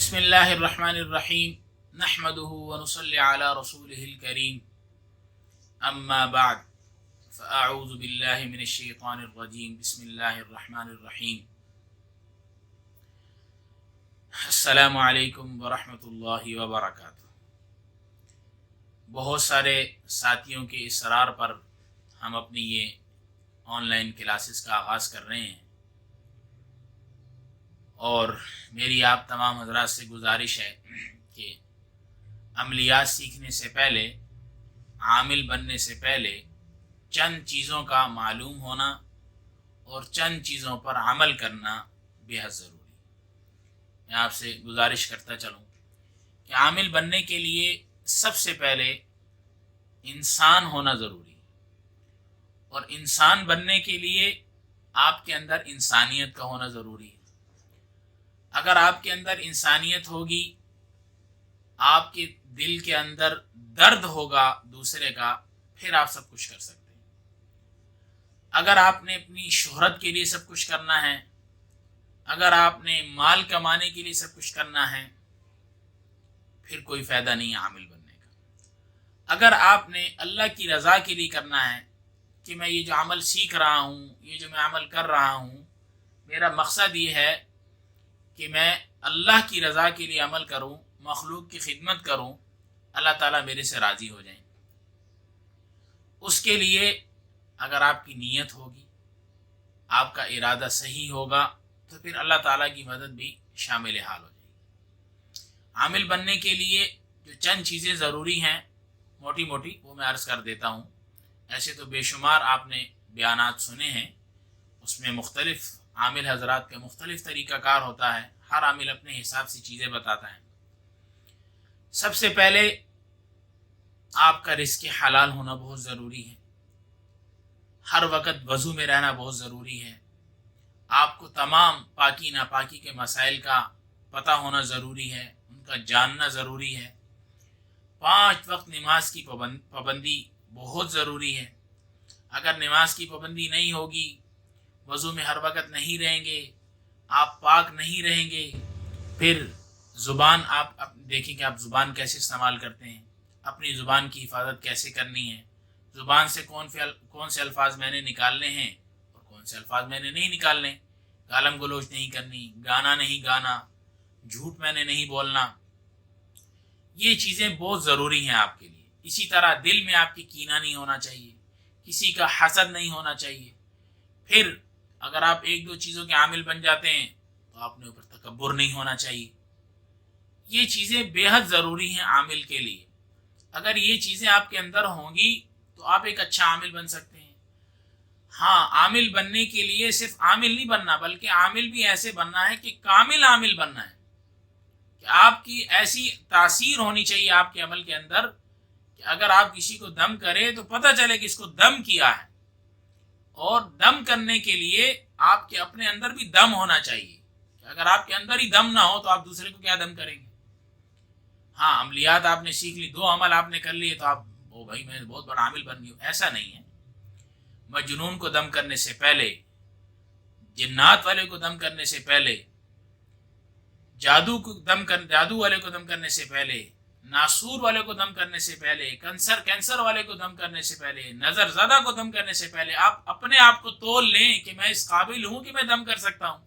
बिस्मिल्लाहिर्रहमानिर्रहीम नहमदुहु व नुसल्ली अला रसूलिहिल करीम अम्मा बाद फ़अऊज़ु बिल्लाहि मिनश शैतानिर रजीम बिस्मिल्लाहिर्रहमानिर्रहीम अस्सलामु अलैकुम व रहमतुल्लाहि व बरकातुहू। बहुत सारे साथियों के इसरार पर हम अपनी ये ऑनलाइन क्लासेस का आगाज़ कर रहे हैं और मेरी आप तमाम हज़रात से गुजारिश है कि अमलियात सीखने से पहले, आमिल बनने से पहले चंद चीज़ों का मालूम होना और चंद चीज़ों पर अमल करना बेहद ज़रूरी। मैं आपसे गुजारिश करता चलूँ कि आमिल बनने के लिए सबसे पहले इंसान होना ज़रूरी और इंसान बनने के लिए आपके अंदर इंसानियत का होना ज़रूरी है। अगर आपके अंदर इंसानियत होगी, आपके दिल के अंदर दर्द होगा दूसरे का, फिर आप सब कुछ कर सकते हैं। अगर आपने अपनी शोहरत के लिए सब कुछ करना है, अगर आपने माल कमाने के लिए सब कुछ करना है, फिर कोई फ़ायदा नहीं है आमिल बनने का। अगर आपने अल्लाह की रज़ा के लिए करना है कि मैं ये जो अमल सीख रहा हूँ, ये जो मैं अमल कर रहा हूँ, मेरा मकसद ये है कि मैं अल्लाह की रज़ा के लिए अमल करूं, मखलूक की खिदमत करूं, अल्लाह ताला मेरे से राज़ी हो जाएं। उसके लिए अगर आपकी नीयत होगी, आपका इरादा सही होगा, तो फिर अल्लाह ताला की मदद भी शामिल हाल हो जाएगी। आमिल बनने के लिए जो चंद चीज़ें ज़रूरी हैं, मोटी मोटी वो मैं अर्ज़ कर देता हूँ। ऐसे तो बेशुमार आपने बयानात सुने हैं, उसमें मुख्तलिफ़ आमिल हज़रात का मुख्तलिफ़ तरीक़ाकार होता है, हर आमिल अपने हिसाब से चीज़ें बताता है। सबसे पहले आपका रिज़्क़ हलाल होना बहुत ज़रूरी है। हर वक़्त वज़ू में रहना बहुत ज़रूरी है। आपको तमाम पाकी नापाकी के मसाइल का पता होना ज़रूरी है, उनका जानना ज़रूरी है। 5 वक्त नमाज की पाबंदी बहुत ज़रूरी है। अगर नमाज की पाबंदी नहीं होगी, वज़ू में हर वक़्त नहीं रहेंगे, आप पाक नहीं रहेंगे, फिर ज़ुबान आप देखें कि आप ज़ुबान कैसे इस्तेमाल करते हैं, अपनी ज़ुबान की हिफाजत कैसे करनी है, ज़ुबान से कौन से अल्फाज मैंने निकालने हैं और कौन से अल्फाज मैंने नहीं निकालने, गालम गलोच नहीं करनी, गाना नहीं गाना, झूठ मैंने नहीं बोलना। ये चीज़ें बहुत ज़रूरी हैं आपके लिए। इसी तरह दिल में आपकी कीना नहीं होना चाहिए, किसी का हसद नहीं होना चाहिए। फिर अगर आप 1-2 चीज़ों के आमिल बन जाते हैं तो आपने ऊपर तकब्बुर नहीं होना चाहिए। ये चीज़ें बेहद ज़रूरी हैं आमिल के लिए। अगर ये चीज़ें आपके अंदर होंगी तो आप एक अच्छा आमिल बन सकते हैं। हाँ, आमिल बनने के लिए सिर्फ आमिल नहीं बनना, बल्कि आमिल भी ऐसे बनना है कि कामिल आमिल बनना है, कि आपकी ऐसी तासीर होनी चाहिए आपके अमल के अंदर कि अगर आप किसी को दम करें तो पता चले कि इसको दम किया है। और दम करने के लिए आपके अपने अंदर भी दम होना चाहिए। अगर आपके अंदर ही दम ना हो तो आप दूसरे को क्या दम करेंगे। हाँ, अमलियात आपने सीख ली, 2 अमल आपने कर लिए तो आप ओ भाई मैं बहुत बड़ा आमिल बन गया, ऐसा नहीं है। मजनून को दम करने से पहले, जिन्नात वाले को दम करने से पहले, जादू वाले को दम करने से पहले, नासूर वाले को दम करने से पहले, कैंसर वाले को दम करने से पहले, नजर ज़दा को दम करने से पहले आप अपने आप को तोल लें कि मैं इस काबिल हूं कि मैं दम कर सकता हूं।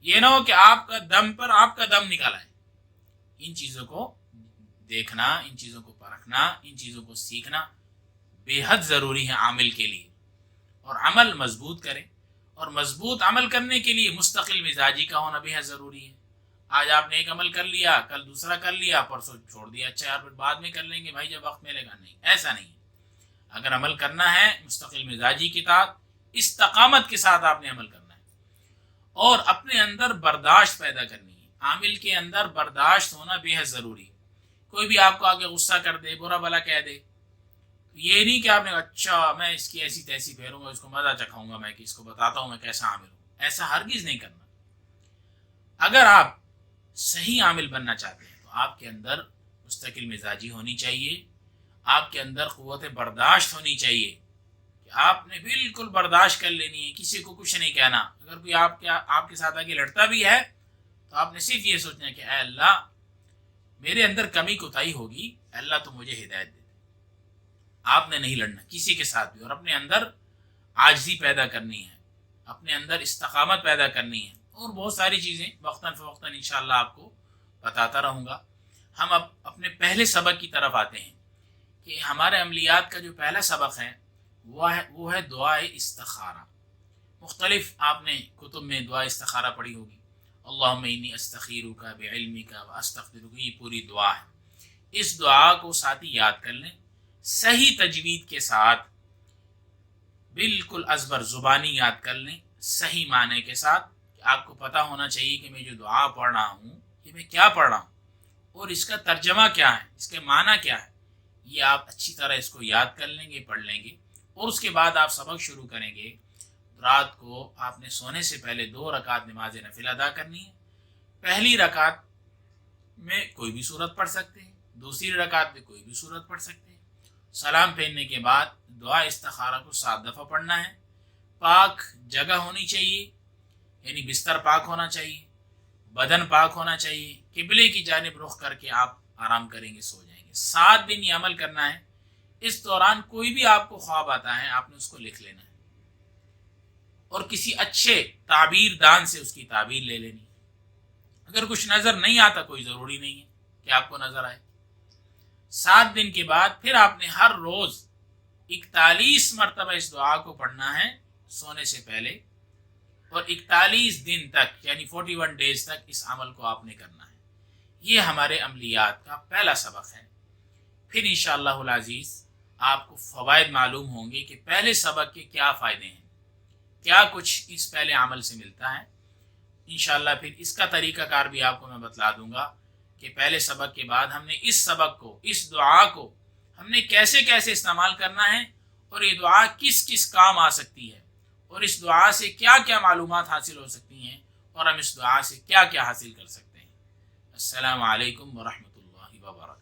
ये ना हो कि आपका दम पर आपका दम निकाला है। इन चीज़ों को देखना, इन चीज़ों को परखना, इन चीज़ों को सीखना बेहद ज़रूरी है आमिल के लिए। और अमल मजबूत करें, और मजबूत अमल करने के लिए मुस्तकिल मिजाजी का होना बेहद ज़रूरी है। आज आपने एक अमल कर लिया, कल दूसरा कर लिया, परसों छोड़ दिया, अच्छा यार फिर बाद में कर लेंगे भाई जब वक्त मिलेगा, नहीं, ऐसा नहीं है। अगर अमल करना है मुस्तकिल मिजाजी के साथ, इस्तकामत के साथ आपने अमल करना है और अपने अंदर बर्दाश्त पैदा करनी है। आमिल के अंदर बर्दाश्त होना बेहद ज़रूरी। कोई भी आपको आगे गुस्सा कर दे, बुरा भला कह दे, ये नहीं कि आपने अच्छा मैं इसकी ऐसी तैसी फेरूंगा, इसको मजा चखाऊंगा, मैं कि इसको बताता हूँ मैं कैसा आमिल हूँ, ऐसा हरगिज़ नहीं करना। अगर आप सही आमिल बनना चाहते हैं तो आपके अंदर मुस्तकिल मिजाजी होनी चाहिए, आपके अंदर क़ुव्वत बर्दाश्त होनी चाहिए कि आपने बिल्कुल बर्दाश्त कर लेनी है, किसी को कुछ नहीं कहना। अगर कोई आपके साथ आगे लड़ता भी है تو آپ نے صرف یہ سوچنا ہے کہ اے اللہ میرے اندر کمی کوتاہی ہوگی، اللہ تو مجھے ہدایت دے دے۔ آپ نے نہیں لڑنا کسی کے ساتھ بھی، اور اپنے اندر عاجزی پیدا کرنی ہے، اپنے اندر استقامت پیدا کرنی ہے، اور بہت ساری چیزیں وقتاً فوقتاً انشاءاللہ آپ کو بتاتا رہوں گا۔ ہم اب اپنے پہلے سبق کی طرف آتے ہیں کہ ہمارے عملیات کا جو پہلا سبق ہے وہ ہے دعائے استخارہ۔ مختلف آپ نے کتب میں دعا استخارہ پڑھی ہوگی، اللہم انی استخیرک بعلمک واستقدرک، یہ پوری دعا ہے۔ اس دعا کو ساتھی یاد کر لیں، صحیح تجوید کے ساتھ، بالکل ازبر زبانی یاد کر لیں، صحیح معنی کے ساتھ۔ آپ کو پتہ ہونا چاہیے کہ میں جو دعا پڑھ رہا ہوں یہ میں کیا پڑھ رہا ہوں، اور اس کا ترجمہ کیا ہے، اس کے معنی کیا ہے۔ یہ آپ اچھی طرح اس کو یاد کر لیں گے، پڑھ لیں گے، اور اس کے بعد آپ سبق شروع کریں گے۔ رات کو آپ نے سونے سے پہلے 2 رکعت نماز نفل ادا کرنی ہے۔ پہلی رکعت میں کوئی بھی سورت پڑھ سکتے ہیں، دوسری رکعت میں کوئی بھی سورت پڑھ سکتے ہیں۔ سلام پھیرنے کے بعد دعا استخارہ کو 7 دفعہ پڑھنا ہے۔ پاک جگہ ہونی چاہیے، یعنی بستر پاک ہونا چاہیے، بدن پاک ہونا چاہیے، قبلے کی جانب رخ کر کے آپ آرام کریں گے، سو جائیں گے۔ 7 دن یہ عمل کرنا ہے۔ اس دوران کوئی بھی آپ کو خواب آتا ہے، آپ نے اس کو لکھ لینا ہے، اور کسی اچھے تعبیر دان سے اس کی تعبیر لے لینی ہے۔ اگر کچھ نظر نہیں آتا کوئی ضروری نہیں ہے کہ آپ کو نظر آئے۔ 7 دن کے بعد پھر آپ نے ہر روز 41 مرتبہ اس دعا کو پڑھنا ہے سونے سے پہلے، اور 41 دن تک یعنی 41 ڈیز تک اس عمل کو آپ نے کرنا ہے۔ یہ ہمارے عملیات کا پہلا سبق ہے۔ پھر انشاءاللہ العزیز آپ کو فوائد معلوم ہوں گے کہ پہلے سبق کے کیا فائدے ہیں، کیا کچھ اس پہلے عمل سے ملتا ہے۔ انشاءاللہ پھر اس کا طریقہ کار بھی آپ کو میں بتلا دوں گا کہ پہلے سبق کے بعد ہم نے اس سبق کو، اس دعا کو ہم نے کیسے کیسے استعمال کرنا ہے، اور یہ دعا کس کس کام آ سکتی ہے، اور اس دعا سے کیا کیا معلومات حاصل ہو سکتی ہیں، اور ہم اس دعا سے کیا کیا حاصل کر سکتے ہیں۔ السلام علیکم ورحمۃ اللہ وبرکاتہ۔